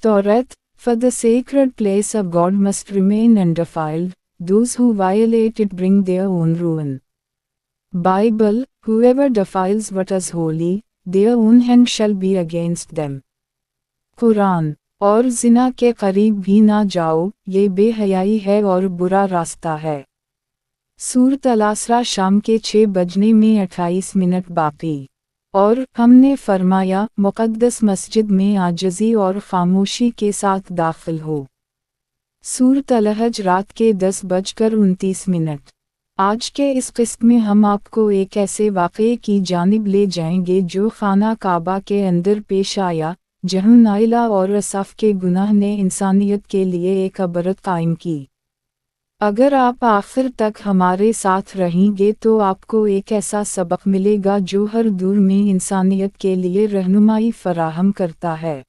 Torah, for the sacred place of God must remain undefiled, those who violate it bring their own ruin. Bible, whoever defiles what is holy, their own hand shall be against them. Quran, और ज़िना के करीब भी ना जाओ, ये बेहयाई है और बुरा रास्ता है। सूरत अल-असरा शाम के 6 बजने में 28 मिनट बाकी। और हमने फरमाया, मुक़द्दस मस्जिद में आजिज़ी और ख़ामोशी के साथ दाखिल हो। सूरत अल-हज रात के 10:29। आज के इस क़िस्त में हम आपको एक ऐसे वाक़ये की जानिब ले जाएंगे जो खाना काबा के अंदर पेश आया, जहाँ नाइला और असाफ के गुनाह ने इंसानियत के लिए एक अबरत कायम की। अगर आप आखिर तक हमारे साथ रहेंगे तो आपको एक ऐसा सबक मिलेगा जो हर दूर में इंसानियत के लिए रहनुमाई फराहम करता है।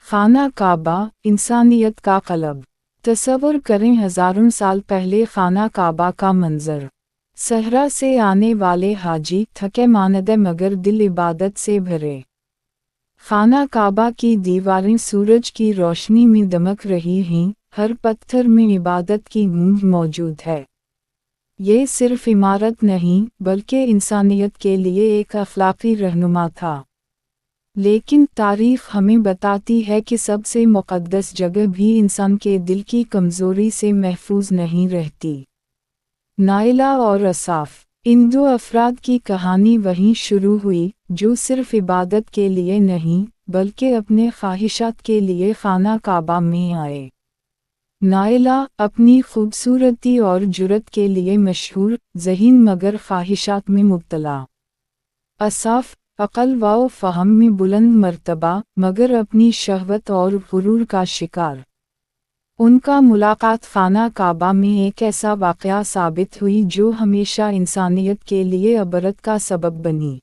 खाना काबा, इंसानियत का क़ल्ब। तसव्वुर करें हज़ारों साल पहले खाना काबा का मंज़र। सहरा से आने वाले हाजी थके मानदे मगर दिल इबादत से भरे। खाना काबा की दीवारें सूरज की रोशनी में दमक रही हैं, हर पत्थर में इबादत की गूंज मौजूद है। ये सिर्फ इमारत नहीं, बल्कि इंसानियत के लिए एक अखलाकी रहनुमा था। लेकिन तारीख़ हमें बताती है कि सबसे मुक़द्दस जगह भी इंसान के दिल की कमज़ोरी से महफूज नहीं रहती। नाइला और असाफ, इन दो अफराद की कहानी वहीं शुरू हुई, जो सिर्फ इबादत के लिए नहीं, बल्कि अपने ख्वाहिशात के लिए खाना काबा में आए। नाइला अपनी खूबसूरती और जुरत के लिए मशहूर, ज़हीन मगर ख्वाहिशात में मुब्तला। असाफ, अक़ल व फ़हम में बुलंद मर्तबा, मगर अपनी शहवत और गुरूर का शिकार। उनका मुलाकात खाना काबा में एक ऐसा वाक़या साबित हुई जो हमेशा इंसानियत के लिए अबरत का सबब बनी।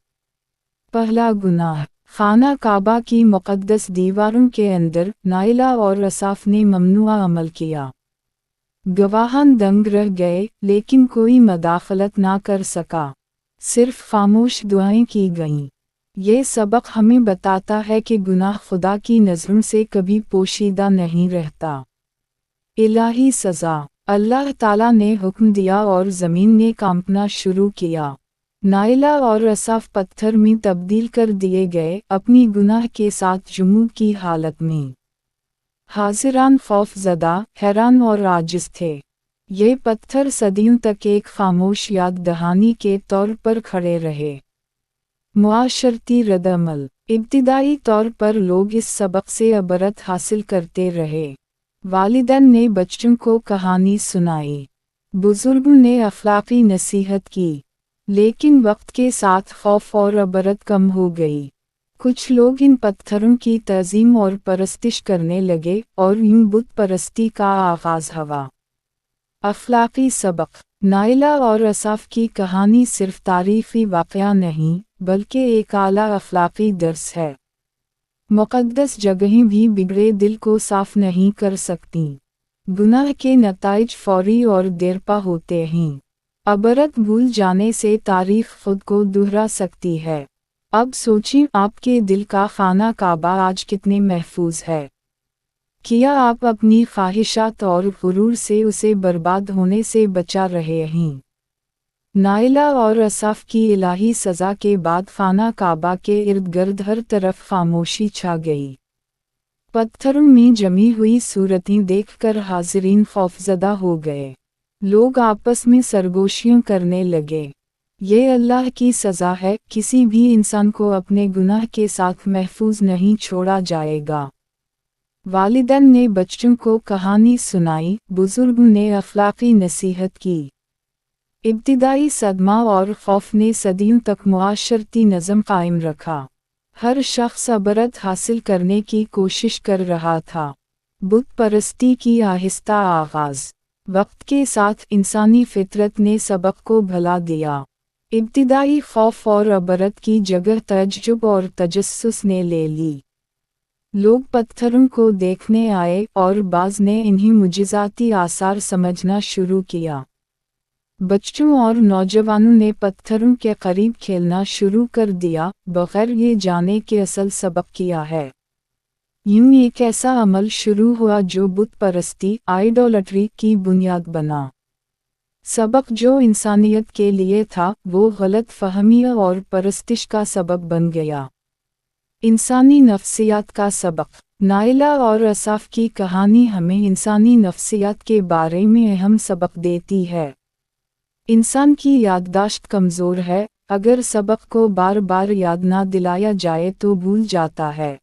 पहला गुनाह, खाना काबा की मुक़द्दस दीवारों के अंदर नाइला और असाफ ने ममनुआ अमल किया। गवाहान दंग रह गए, लेकिन कोई मदाखलत ना कर सका। सिर्फ खामोश दुआएं की गईं। ये सबक हमें बताता है कि गुनाह खुदा की नज़रों से कभी पोशीदा नहीं रहता। इलाही सज़ा, अल्लाह ताला ने हुक्म दिया और ज़मीन ने कांपना शुरू किया। नाइला और असाफ पत्थर में तब्दील कर दिए गए, अपनी गुनाह के साथ जुनून की हालत में। हाज़िरान खौफज़दा, हैरान और आजिज़ थे। ये पत्थर सदियों तक एक खामोश याद दहानी के तौर पर खड़े रहे। मुआशरती रद्द-अमल, इब्तिदाई तौर पर लोग इस सबक से अबरत हासिल करते रहे। वालिदैन ने बच्चों को कहानी सुनाई, बुजुर्गों ने अखलाकी नसीहत की, लेकिन वक्त के साथ खौफ और अबरत कम हो गई। कुछ लोग इन पत्थरों की तज़ीम और परस्तिश करने लगे, और यूं बुत परस्ती का आगाज़ हुआ। अखलाकी सबक, नाइला और असाफ की कहानी सिर्फ तारीख़ी वाक़या नहीं, बल्कि एक आला अखलाकी दर्स है। मुक़द्दस जगहें भी बिगड़े दिल को साफ़ नहीं कर सकतीं। गुनाह के नताइज फ़ौरी और देरपा होते हैं। अबरत भूल जाने से तारीख़ खुद को दोहरा सकती है। अब सोचिए, आपके दिल का खाना काबा आज कितने महफूज है। क्या आप अपनी ख्वाहिशात और गुरूर से उसे बर्बाद होने से बचा रहे हैं? नाइला और असाफ की इलाही सज़ा के बाद खाना काबा के इर्द गिर्द हर तरफ खामोशी छा गई। पत्थरों में जमी हुई सूरतें देखकर हाज़िरीन खौफज़दा हो गए। लोग आपस में सरगोशियां करने लगे। ये अल्लाह की सज़ा है, किसी भी इंसान को अपने गुनाह के साथ महफूज नहीं छोड़ा जाएगा। वालिदैन ने बच्चों को कहानी सुनाई, बुजुर्गों ने अखलाकी नसीहत की। इब्तिदाई सदमा और खौफ ने सदियों तक मुआशरती नज़म कायम रखा। हर शख्स अबरत हासिल करने की कोशिश कर रहा था। बुत परस्ती की आहिस्ता आगाज़, वक्त के साथ इंसानी फितरत ने सबक को भुला दिया। इब्तिदाई खौफ और अबरत की जगह तअज्जुब और तजस्सुस ने ले ली। लोग पत्थरों को देखने आए और बाज़ ने इन्हीं मुजिज़ाती आसार समझना शुरू किया। बच्चों और नौजवानों ने पत्थरों के करीब खेलना शुरू कर दिया, बग़ैर ये जाने कि असल सबक क्या है। यूं एक ऐसा अमल शुरू हुआ जो बुत परस्ती आइडोलट्री की बुनियाद बना। सबक जो इंसानियत के लिए था वो गलत फहमी और परस्तिश का सबब बन गया। इंसानी नफ्सियात का सबक। नाइला और असाफ की कहानी हमें इंसानी नफ्सियात के बारे में अहम सबक देती है। इंसान की याददाश्त कमज़ोर है, अगर सबक को बार बार याद ना दिलाया जाए तो भूल जाता है।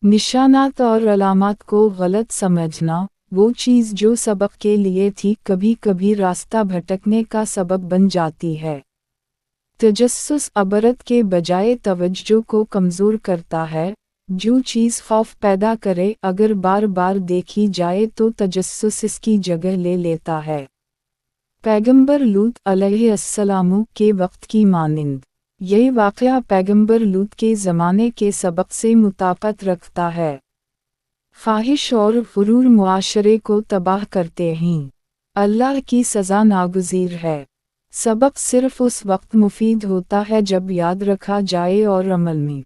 निशानात और अलामात को गलत समझना, वो चीज़ जो सबक के लिए थी कभी कभी रास्ता भटकने का सबब बन जाती है। तजस्सुस अबरत के बजाय तवज्जो को कमज़ोर करता है। जो चीज़ खौफ पैदा करे अगर बार बार देखी जाए तो तजस्सुस इसकी जगह ले लेता है। पैगंबर लूत अलैहिस्सलाम के वक्त की मानिंद। यह वाक़या पैगंबर लूत के ज़माने के सबक से मुताबिकत रखता है। ख्वाहिश और गुरूर मुआशरे को तबाह करते हैं। अल्लाह की सज़ा नागुज़ीर है। सबक सिर्फ उस वक्त मुफीद होता है जब याद रखा जाए और अमल में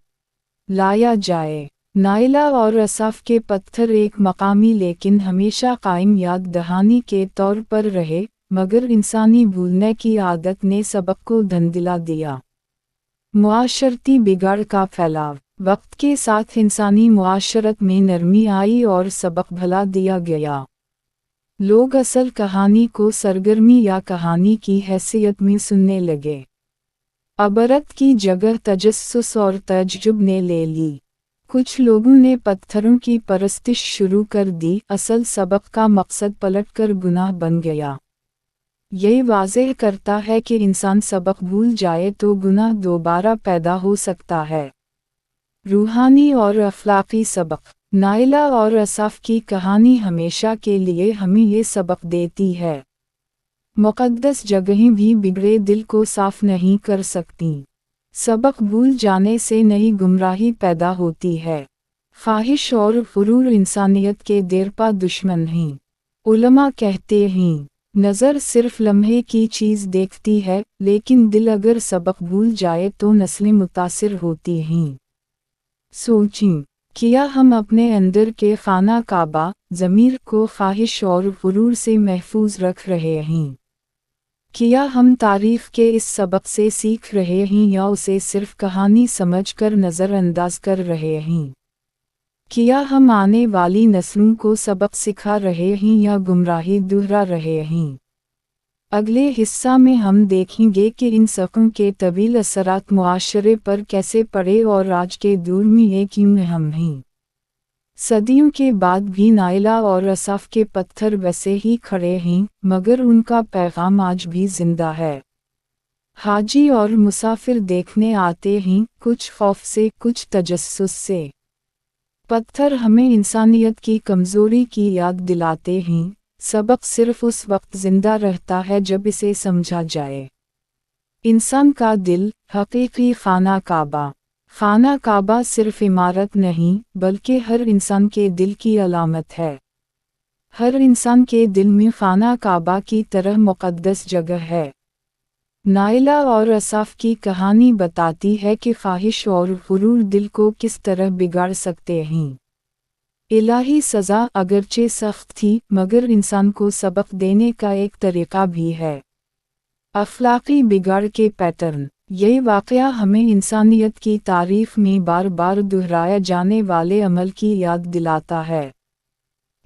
लाया जाए। नाइला और असाफ के पत्थर एक मकामी लेकिन हमेशा कायम याद दहानी के तौर पर रहे, मगर इंसानी भूलने की आदत ने सबक को धंधला दिया। मुआशरती बिगाड़ का फैलाव। वक्त के साथ इंसानी मुआशरत में नरमी आई और सबक भला दिया गया। लोग असल कहानी को सरगर्मी या कहानी की हैसियत में सुनने लगे। अबरत की जगह तजस्सुस और तअज्जुब ने ले ली। कुछ लोगों ने पत्थरों की परस्तिश शुरू कर दी। असल सबक का मकसद पलटकर गुनाह बन गया। यह वाज़ेह करता है कि इंसान सबक भूल जाए तो गुनाह दोबारा पैदा हो सकता है। रूहानी और अखलाकी सबक। नाइला और असाफ की कहानी हमेशा के लिए हमें ये सबक देती है। मुक़द्दस जगहें भी बिगड़े दिल को साफ नहीं कर सकती। सबक भूल जाने से नई गुमराही पैदा होती है। ख्वाहिश और गुरूर इंसानियत के देरपा दुश्मन हैं। उलमा कहते हैं, नज़र सिर्फ लम्हे की चीज़ देखती है, लेकिन दिल अगर सबक भूल जाए तो नस्लें मुतासिर होती हैं। सोचें, क्या हम अपने अंदर के खाना काबा ज़मीर को ख्वाहिश और गुरूर से महफूज रख रहे हैं? क्या हम तारीफ़ के इस सबक से सीख रहे हैं या उसे सिर्फ कहानी समझकर नज़रअंदाज कर रहे हैं? क्या हम आने वाली नस्लों को सबक सिखा रहे हैं या गुमराही दोहरा रहे हैं? अगले हिस्सा में हम देखेंगे कि इन सबकों के तवील असरात मुआशरे पर कैसे पड़े और आज के दौर में ये क्यों अहम हैं। सदियों के बाद भी नाइला और असाफ के पत्थर वैसे ही खड़े हैं, मगर उनका पैगाम आज भी जिंदा है। हाजी और मुसाफिर देखने आते हैं, कुछ खौफ से कुछ तजस्सुस से। पत्थर हमें इंसानियत की कमज़ोरी की याद दिलाते हैं। सबक सिर्फ उस वक्त जिंदा रहता है जब इसे समझा जाए। इंसान का दिल हकीकी खाना काबा। खाना काबा सिर्फ इमारत नहीं, बल्कि हर इंसान के दिल की अलामत है। हर इंसान के दिल में खाना काबा की तरह मुक़द्दस जगह है। नाइला और असाफ की कहानी बताती है कि ख्वाहिश और गुरूर दिल को किस तरह बिगाड़ सकते हैं। इलाही सज़ा अगरचे सख्त थी, मगर इंसान को सबक देने का एक तरीक़ा भी है। अखलाकी बिगाड़ के पैटर्न। यह वाक़या हमें इंसानियत की तारीफ़ में बार बार दोहराए जाने वाले अमल की याद दिलाता है।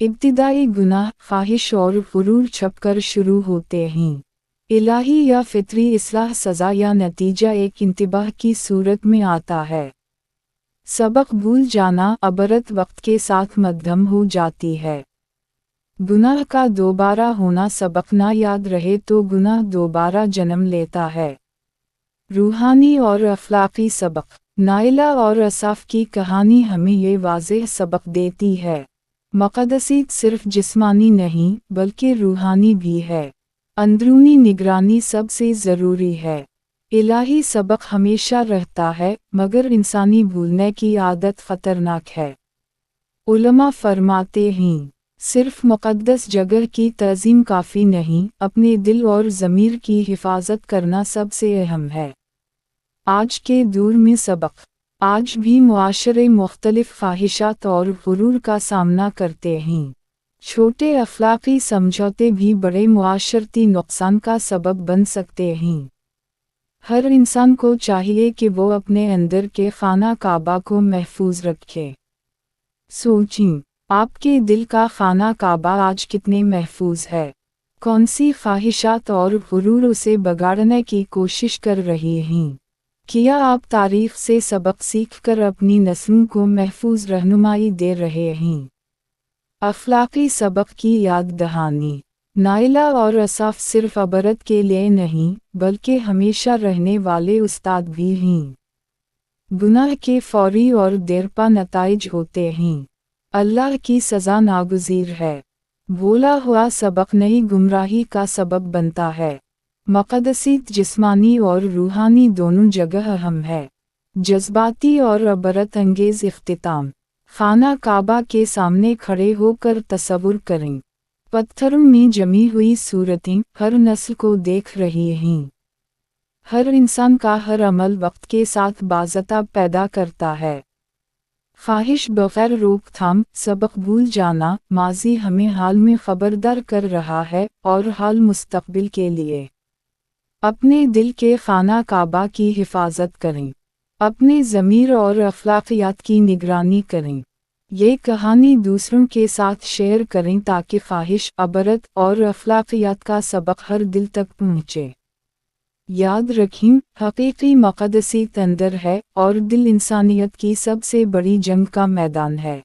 इब्तिदाई गुनाह ख्वाहिश और गुरूर छपकर शुरू होते हैं। इलाही या फितरी इस्लाह सज़ा या नतीजा एक इंतबाह की सूरत में आता है। सबक भूल जाना अबरत वक्त के साथ मध्यम हो जाती है। गुनाह का दोबारा होना सबक ना याद रहे तो गुनाह दोबारा जन्म लेता है। रूहानी और अखलाकी सबक। नाइला और असाफ की कहानी हमें ये वाज़ेह सबक देती है। मक़दसीत सिर्फ जिस्मानी नहीं बल्कि रूहानी भी है। अंदरूनी निगरानी सबसे ज़रूरी है। इलाही सबक हमेशा रहता है, मगर इंसानी भूलने की आदत ख़तरनाक है। उलमा फरमाते हैं, सिर्फ मुक़द्दस जगह की तज़ीम काफ़ी नहीं, अपने दिल और ज़मीर की हिफाजत करना सबसे अहम है। आज के दौर में सबक آج بھی معاشرے مختلف خواہشات اور غرور کا سامنا کرتے ہیں۔ چھوٹے اخلاقی سمجھوتے بھی بڑے معاشرتی نقصان کا سبب بن سکتے ہیں۔ ہر انسان کو چاہیے کہ وہ اپنے اندر کے خانہ کعبہ کو محفوظ رکھے۔ سوچیں، آپ کے دل کا خانہ کعبہ آج کتنے محفوظ ہے؟ کون سی خواہشات اور غرور اسے بگاڑنے کی کوشش کر رہی ہیں؟ کیا آپ تاریخ سے سبق سیکھ کر اپنی نسلوں کو محفوظ رہنمائی دے رہے ہیں؟ اخلاقی سبق کی یاد دہانی۔ نائلہ اور اصاف صرف عبرت کے لیے نہیں بلکہ ہمیشہ رہنے والے استاد بھی ہیں۔ گناہ کے فوری اور دیرپا نتائج ہوتے ہیں۔ اللہ کی سزا ناگزیر ہے۔ بولا ہوا سبق نئی گمراہی کا سبب بنتا ہے۔ مقدسیت جسمانی اور روحانی دونوں جگہ اہم ہے۔ جذباتی اور عبرت انگیز اختتام۔ خانہ کعبہ کے سامنے کھڑے ہو کر تصور کریں۔ پتھروں میں جمی ہوئی صورتیں ہر نسل کو دیکھ رہی ہیں۔ ہر انسان کا ہر عمل وقت کے ساتھ باضابطہ پیدا کرتا ہے۔ خواہش بغیر روک تھام، سبق بھول جانا، ماضی ہمیں حال میں خبردار کر رہا ہے اور حال مستقبل کے لیے۔ اپنے دل کے خانہ کعبہ کی حفاظت کریں۔ اپنے ضمیر اور اخلاقیات کی نگرانی کریں۔ یہ کہانی دوسروں کے ساتھ شیئر کریں تاکہ خواہش، عبرت اور اخلاقیات کا سبق ہر دل تک پہنچے۔ یاد رکھیں، حقیقی مقدسیت اندر ہے اور دل انسانیت کی سب سے بڑی جنگ کا میدان ہے۔